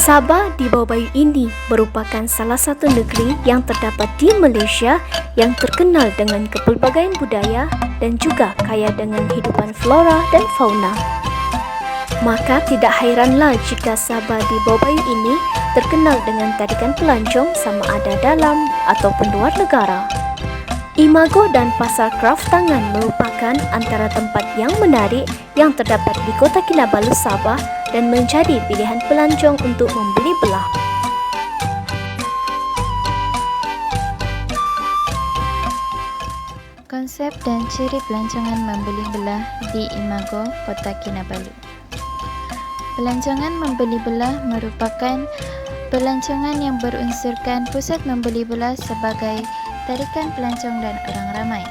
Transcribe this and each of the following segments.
Sabah di Bawah Bayu ini merupakan salah satu negeri yang terdapat di Malaysia yang terkenal dengan kepelbagaian budaya dan juga kaya dengan hidupan flora dan fauna. Maka tidak hairanlah jika Sabah di Bawah Bayu ini terkenal dengan tarikan pelancong sama ada dalam ataupun luar negara. Imago dan Pasar Kraft Tangan merupakan antara tempat yang menarik yang terdapat di Kota Kinabalu, Sabah dan menjadi pilihan pelancong untuk membeli belah. Konsep dan ciri pelancongan membeli belah di Imago, Kota Kinabalu. Pelancongan membeli belah merupakan pelancongan yang berunsurkan pusat membeli belah sebagai tarikan pelancong dan orang ramai.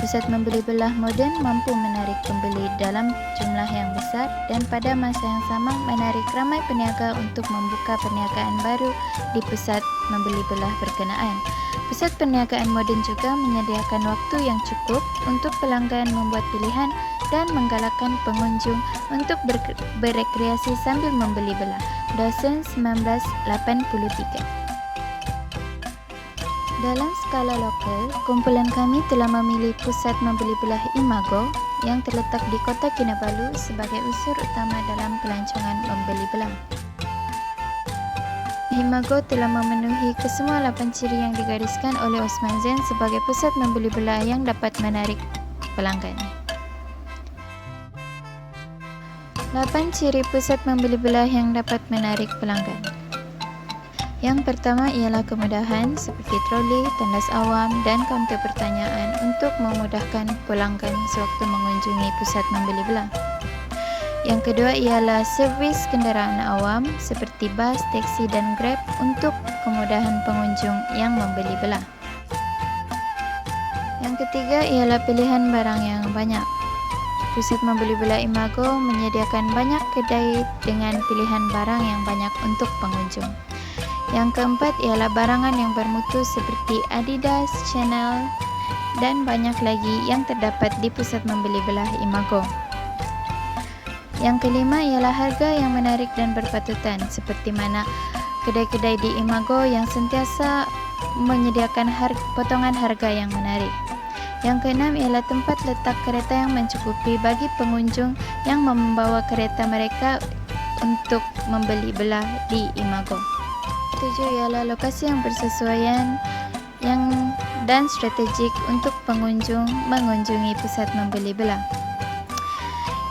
Pusat membeli belah moden mampu menarik pembeli dalam jumlah yang besar dan pada masa yang sama menarik ramai peniaga untuk membuka perniagaan baru di pusat membeli belah berkenaan. Pusat perniagaan moden juga menyediakan waktu yang cukup untuk pelanggan membuat pilihan dan menggalakkan pengunjung untuk berekreasi sambil membeli belah. Tahun 1983. Dalam skala lokal, kumpulan kami telah memilih pusat membeli belah Imago yang terletak di Kota Kinabalu sebagai unsur utama dalam pelancongan membeli belah. Imago telah memenuhi kesemua 8 ciri yang digariskan oleh Osman Zain sebagai pusat membeli belah yang dapat menarik pelanggan. 8 ciri pusat membeli belah yang dapat menarik pelanggan. Yang pertama ialah kemudahan seperti troli, tandas awam dan kaunter pertanyaan untuk memudahkan pelanggan sewaktu mengunjungi pusat membeli belah. Yang kedua ialah servis kenderaan awam seperti bas, teksi dan Grab untuk kemudahan pengunjung yang membeli belah. Yang ketiga ialah pilihan barang yang banyak. Pusat membeli belah Imago menyediakan banyak kedai dengan pilihan barang yang banyak untuk pengunjung. Yang keempat ialah barangan yang bermutu seperti Adidas, Chanel, dan banyak lagi yang terdapat di pusat membeli belah Imago. Yang kelima ialah harga yang menarik dan berpatutan, seperti mana kedai-kedai di Imago yang sentiasa menyediakan potongan harga yang menarik. Yang keenam ialah tempat letak kereta yang mencukupi bagi pengunjung yang membawa kereta mereka untuk membeli belah di Imago. 7 ialah lokasi yang bersesuaian dan strategik untuk pengunjung mengunjungi pusat membeli belah.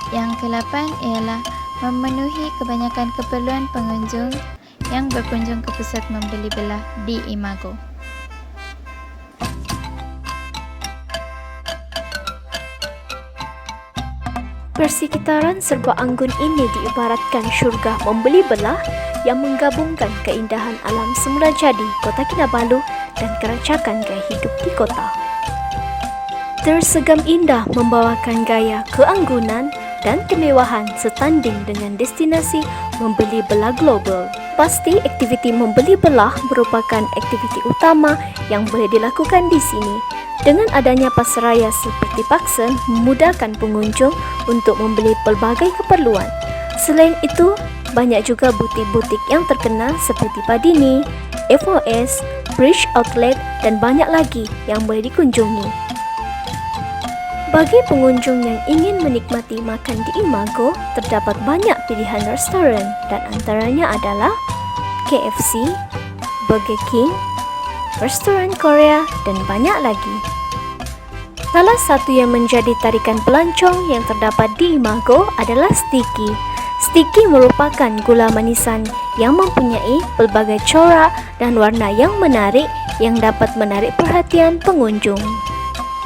Yang ke-8 ialah memenuhi kebanyakan keperluan pengunjung yang berkunjung ke pusat membeli belah di Imago. Persekitaran serba anggun ini diibaratkan syurga membeli belah yang menggabungkan keindahan alam semula jadi Kota Kinabalu dan keracakan gaya hidup di kota. Tersegam indah membawakan gaya keanggunan dan kemewahan setanding dengan destinasi membeli belah global. Pasti aktiviti membeli belah merupakan aktiviti utama yang boleh dilakukan di sini. Dengan adanya pasaraya seperti Paksen memudahkan pengunjung untuk membeli pelbagai keperluan. Selain itu, banyak juga butik-butik yang terkenal seperti Padini, FOS, Bridge Outlet dan banyak lagi yang boleh dikunjungi. Bagi pengunjung yang ingin menikmati makan di Imago, terdapat banyak pilihan restoran dan antaranya adalah KFC, Burger King, restoran Korea dan banyak lagi. Salah satu yang menjadi tarikan pelancong yang terdapat di Imago adalah Sticky. Sticky merupakan gula manisan yang mempunyai pelbagai corak dan warna yang menarik yang dapat menarik perhatian pengunjung.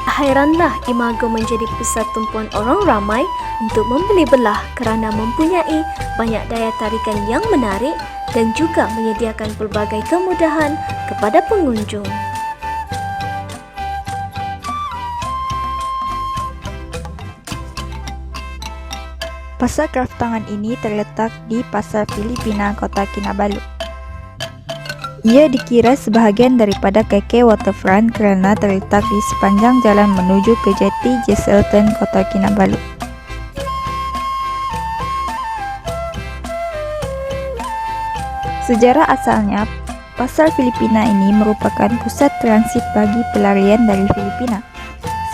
Hairanlah Imago menjadi pusat tumpuan orang ramai untuk membeli belah kerana mempunyai banyak daya tarikan yang menarik dan juga menyediakan pelbagai kemudahan kepada pengunjung. Pasar Kraft Tangan ini terletak di Pasar Filipina, Kota Kinabalu. Ia dikira sebahagian daripada KK Waterfront kerana terletak di sepanjang jalan menuju ke Jeti Jesselton, Kota Kinabalu. Sejarah asalnya, pasar Filipina ini merupakan pusat transit bagi pelarian dari Filipina.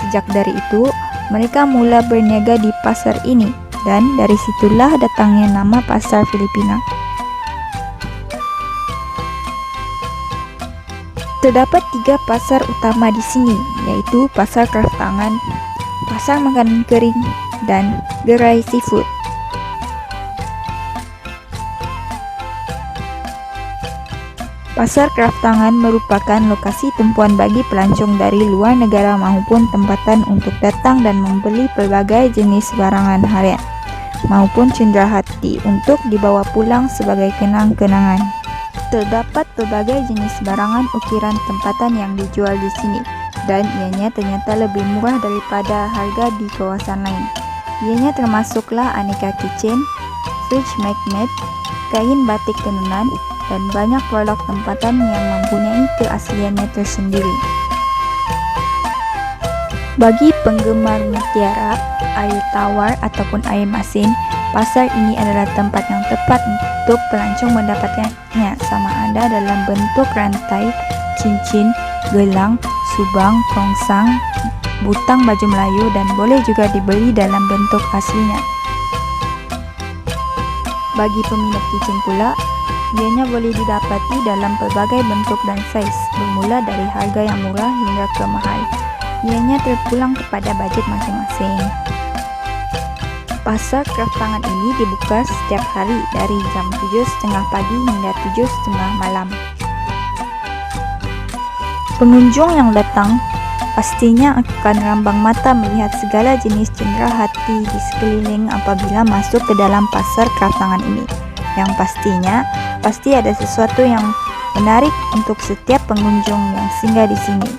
Sejak dari itu, mereka mula berniaga di pasar ini, dan dari situlah datangnya nama pasar Filipina. Terdapat 3 pasar utama di sini, yaitu pasar kraftangan, pasar makanan kering, dan gerai seafood. Pasar kraftangan merupakan lokasi tumpuan bagi pelancong dari luar negara maupun tempatan untuk datang dan membeli pelbagai jenis barangan harian maupun cenderawasih untuk dibawa pulang sebagai kenang-kenangan. Terdapat pelbagai jenis barangan ukiran tempatan yang dijual di sini, dan ianya ternyata lebih murah daripada harga di kawasan lain. Ianya termasuklah aneka kitchen, fridge magnet, kain batik tenunan, dan banyak produk tempatan yang mempunyai keasliannya tersendiri. Bagi penggemar mutiara, air tawar ataupun air masin, pasar ini adalah tempat yang tepat untuk pelancong mendapatkannya, sama ada dalam bentuk rantai, cincin, gelang, subang, tongsang, butang baju Melayu, dan boleh juga dibeli dalam bentuk aslinya. Bagi peminat kitchen pula, ianya boleh didapati dalam pelbagai bentuk dan saiz, bermula dari harga yang murah hingga ke mahal. Ianya terpulang kepada bajet masing-masing. Pasar kraftangan ini dibuka setiap hari dari jam 7.30 pagi hingga 7.30 malam. Pengunjung yang datang pastinya akan rambang mata melihat segala jenis cenderawasih di sekeliling apabila masuk ke dalam pasar kraftangan ini. Yang pastinya, pasti ada sesuatu yang menarik untuk setiap pengunjung yang singgah di sini.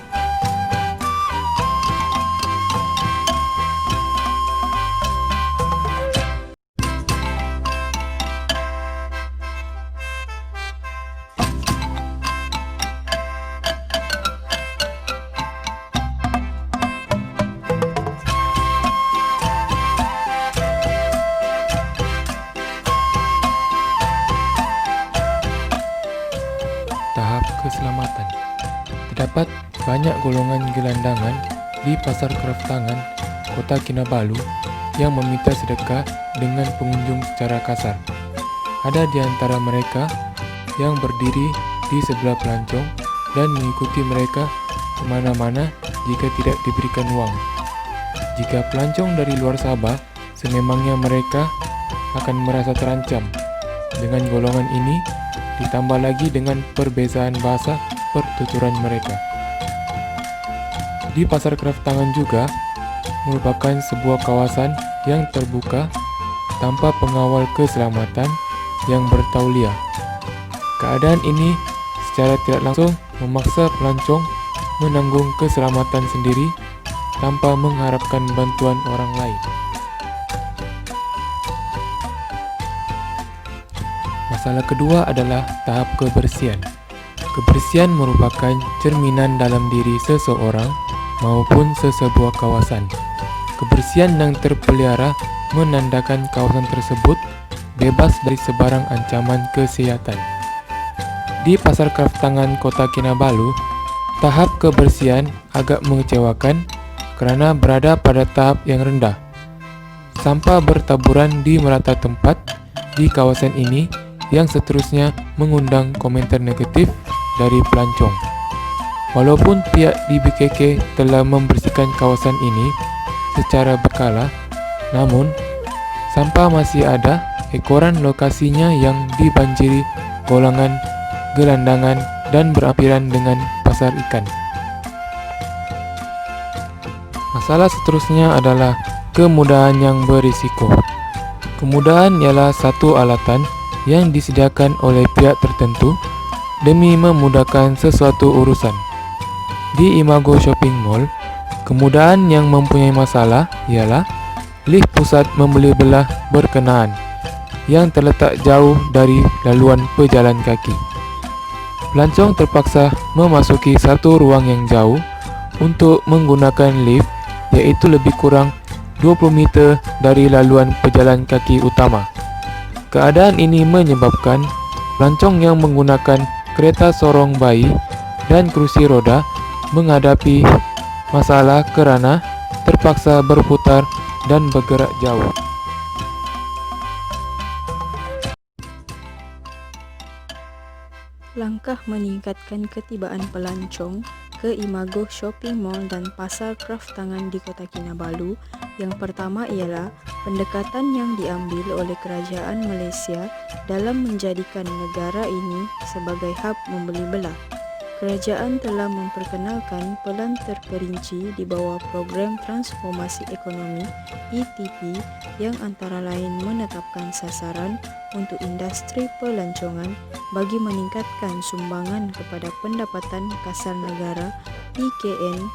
Tahap keselamatan. Terdapat banyak golongan gelandangan di pasar kraftangan Kota Kinabalu yang meminta sedekah dengan pengunjung secara kasar. Ada di antara mereka yang berdiri di sebelah pelancong dan mengikuti mereka kemana-mana jika tidak diberikan uang. Jika pelancong dari luar Sabah, sememangnya mereka akan merasa terancam. Dengan golongan ini, ditambah lagi dengan perbezaan bahasa pertuturan mereka. Di pasar kraftangan juga merupakan sebuah kawasan yang terbuka tanpa pengawal keselamatan yang bertauliah. Keadaan ini secara tidak langsung memaksa pelancong menanggung keselamatan sendiri tanpa mengharapkan bantuan orang lain. Masalah kedua adalah tahap kebersihan. Kebersihan merupakan cerminan dalam diri seseorang maupun sesebuah kawasan. Kebersihan yang terpelihara menandakan kawasan tersebut bebas dari sebarang ancaman kesehatan. Di pasar kraftangan Kota Kinabalu, tahap kebersihan agak mengecewakan kerana berada pada tahap yang rendah. Sampah bertaburan di merata tempat di kawasan ini yang seterusnya mengundang komentar negatif dari pelancong. Walaupun pihak di BKK telah membersihkan kawasan ini secara berkala, namun sampah masih ada ekoran lokasinya yang dibanjiri golongan gelandangan dan berampiran dengan pasar ikan. Masalah seterusnya adalah kemudahan yang berisiko. Kemudahan ialah satu alatan yang disediakan oleh pihak tertentu demi memudahkan sesuatu urusan. Di Imago Shopping Mall, kemudahan yang mempunyai masalah ialah lift pusat membeli belah berkenaan yang terletak jauh dari laluan pejalan kaki. Pelancong terpaksa memasuki satu ruang yang jauh untuk menggunakan lift, iaitu lebih kurang 20 meter dari laluan pejalan kaki utama. Keadaan ini menyebabkan Pelancong yang menggunakan kereta sorong bayi dan kursi roda menghadapi masalah kerana terpaksa berputar dan bergerak jauh. Langkah meningkatkan ketibaan pelancong ke Imago Shopping Mall dan Pasar Kraft Tangan di Kota Kinabalu. Yang pertama ialah pendekatan yang diambil oleh Kerajaan Malaysia dalam menjadikan negara ini sebagai hub membeli belah. Kerajaan telah memperkenalkan pelan terperinci di bawah Program Transformasi Ekonomi (ETP) yang antara lain menetapkan sasaran untuk industri pelancongan bagi meningkatkan sumbangan kepada pendapatan kasar negara (PKN)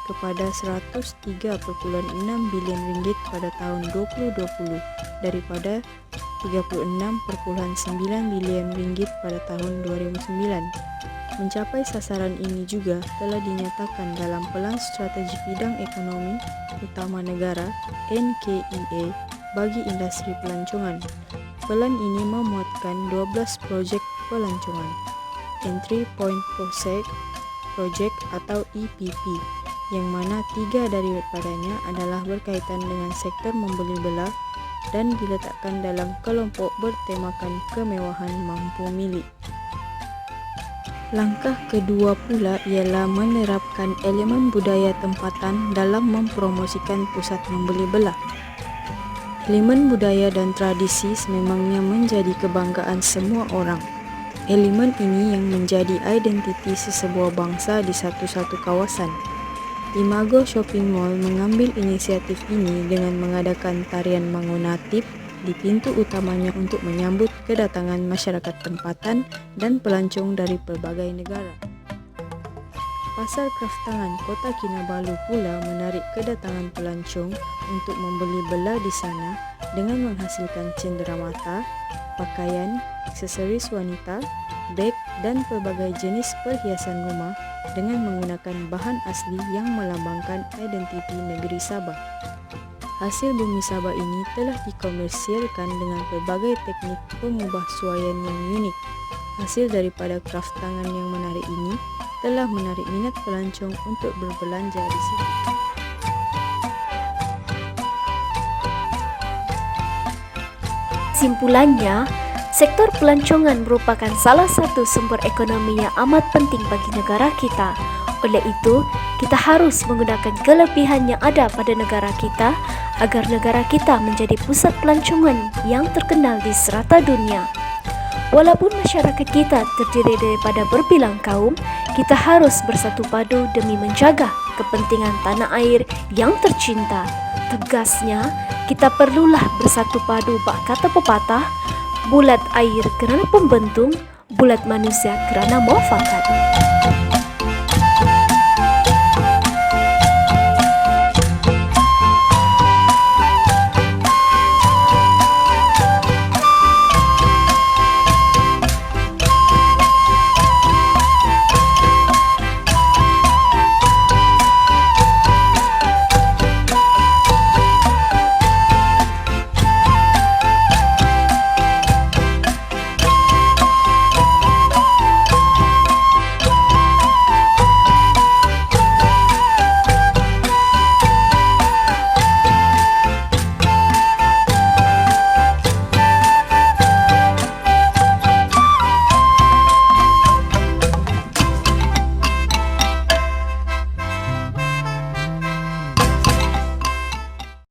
kepada 103.6 bilion ringgit pada tahun 2020 daripada 36.9 bilion ringgit pada tahun 2009. Mencapai sasaran ini juga telah dinyatakan dalam Pelan Strategi Bidang Ekonomi Utama Negara (NKEA) bagi industri pelancongan. Pelan ini memuatkan 12 projek pelancongan, Entry Point Project atau EPP, yang mana 3 daripadanya adalah berkaitan dengan sektor membeli belah dan diletakkan dalam kelompok bertemakan kemewahan mampu milik. Langkah kedua pula ialah menerapkan elemen budaya tempatan dalam mempromosikan pusat membeli belah. Elemen budaya dan tradisi sememangnya menjadi kebanggaan semua orang. Elemen ini yang menjadi identiti sesebuah bangsa di satu-satu kawasan. Imago Shopping Mall mengambil inisiatif ini dengan mengadakan tarian Mangunatip di pintu utamanya untuk menyambut kedatangan masyarakat tempatan dan pelancong dari pelbagai negara. Pasar Kraft Tangan Kota Kinabalu pula menarik kedatangan pelancong untuk membeli belah di sana dengan menghasilkan cenderamata, pakaian, aksesoris wanita, beg dan pelbagai jenis perhiasan rumah dengan menggunakan bahan asli yang melambangkan identiti negeri Sabah. Hasil bumi Sabah ini telah dikomersialkan dengan pelbagai teknik pengubah suaian yang unik. Hasil daripada kraft tangan yang menarik ini telah menarik minat pelancong untuk berbelanja di situ. Simpulannya, sektor pelancongan merupakan salah satu sumber ekonomi yang amat penting bagi negara kita. Oleh itu, kita harus menggunakan kelebihan yang ada pada negara kita agar negara kita menjadi pusat pelancongan yang terkenal di serata dunia. Walaupun masyarakat kita terdiri daripada berbilang kaum, kita harus bersatu padu demi menjaga kepentingan tanah air yang tercinta. Tegasnya, kita perlulah bersatu padu bak kata pepatah, bulat air kerana pembentung, bulat manusia kerana muafakat.